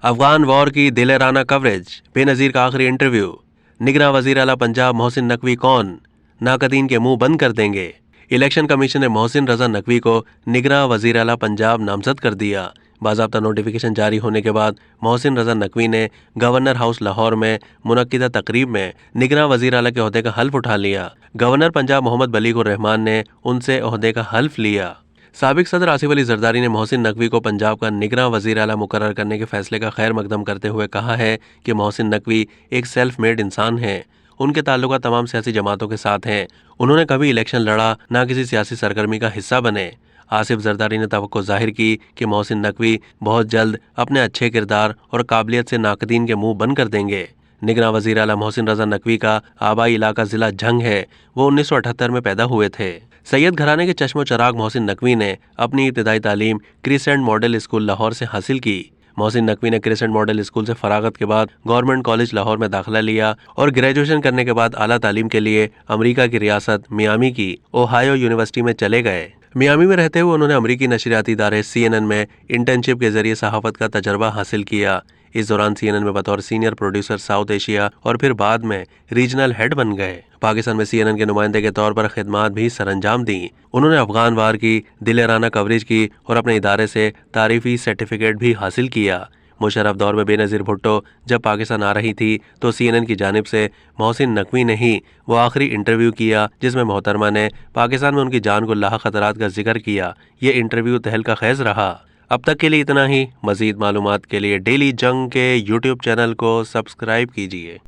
Afghan war की दिलेराना coverage, Benazir का आखिरी इंटरव्यू, निगरां वजीर आला पंजाब मोहसिन नकवी कौन, नाकदीन के मुंह बंद कर देंगे। इलेक्शन कमीशन ने मोहसिन रजा नकवी को निगरां वजीर आला पंजाब नामजद कर दिया। बाज़ाब्ता नोटिफिकेशन जारी होने के बाद मोहसिन रजा नकवी ने गवर्नर हाउस लाहौर में मुनक्किदा तकरीब में निगरां वजीर आला के ओहदे का हल्फ उठा लिया। गवर्नर पंजाब मोहम्मद बलीगुर रहमान ने उनसे ओहदे का हल्फ लिया। साबिक सदर आसिफ अली जरदारी ने मोहसिन नकवी को पंजाब का निगरां वजीर आला मुकर्रर करने के फैसले का खैर मकदम करते हुए कहा है कि मोहसिन नकवी एक सेल्फ मेड इंसान हैं। उनके ताल्लुकात तमाम सियासी जमातों के साथ हैं। उन्होंने कभी इलेक्शन लड़ा, ना किसी सियासी सरगर्मी का हिस्सा बने। आसिफ जरदारी ने तवक्को जाहिर की कि मोहसिन नकवी बहुत जल्द अपने अच्छे किरदार और काबिलियत से नाकदीन के मुंह बंद कर देंगे। निगरां वजीर आला मोहसिन रजा नकवी का आबाई इलाका जिला झंग है। वो 1978 में पैदा हुए थे। सैयद घराने के चश्मो चराग मोहसिन नकवी ने अपनी इब्तदाई तालीम क्रिसेंट मॉडल स्कूल लाहौर से हासिल की। मोहसिन नकवी ने क्रिसेंट मॉडल स्कूल से फरागत के बाद गवर्नमेंट कॉलेज लाहौर में दाखिला लिया और ग्रेजुएशन करने के बाद आला तालीम के लिए अमेरिका की रियासत मियामी की ओहायो यूनिवर्सिटी में चले गए। मियामी में रहते हुए उन्होंने अमेरिकी नशरियाती इदारे CNN में इंटर्नशिप के जरिए सहाफत का तजर्बा हासिल किया। इस दौरान CNN में बतौर सीनियर प्रोड्यूसर साउथ एशिया और फिर बाद में रीजनल हेड बन गए। पाकिस्तान में CNN के नुमाइंदे के तौर पर खिदमात भी सरअंजाम दी। उन्होंने अफगान वार की दिलेराना कवरेज की और अपने इदारे से तारीफी सर्टिफिकेट भी हासिल किया। मुशर्रफ दौर में बेनज़ीर भुट्टो जब पाकिस्तान आ रही थी तो CNN की जानिब से मोहसिन नकवी ने ही वो आखिरी इंटरव्यू किया जिसमें मोहतरमा ने पाकिस्तान में उनकी जान को लाहक खतरात का जिक्र किया। ये इंटरव्यू तहलका खेज रहा। अब तक के लिए इतना ही। मज़ीद मालूमात के लिए डेली जंग के YouTube चैनल को सब्सक्राइब कीजिए।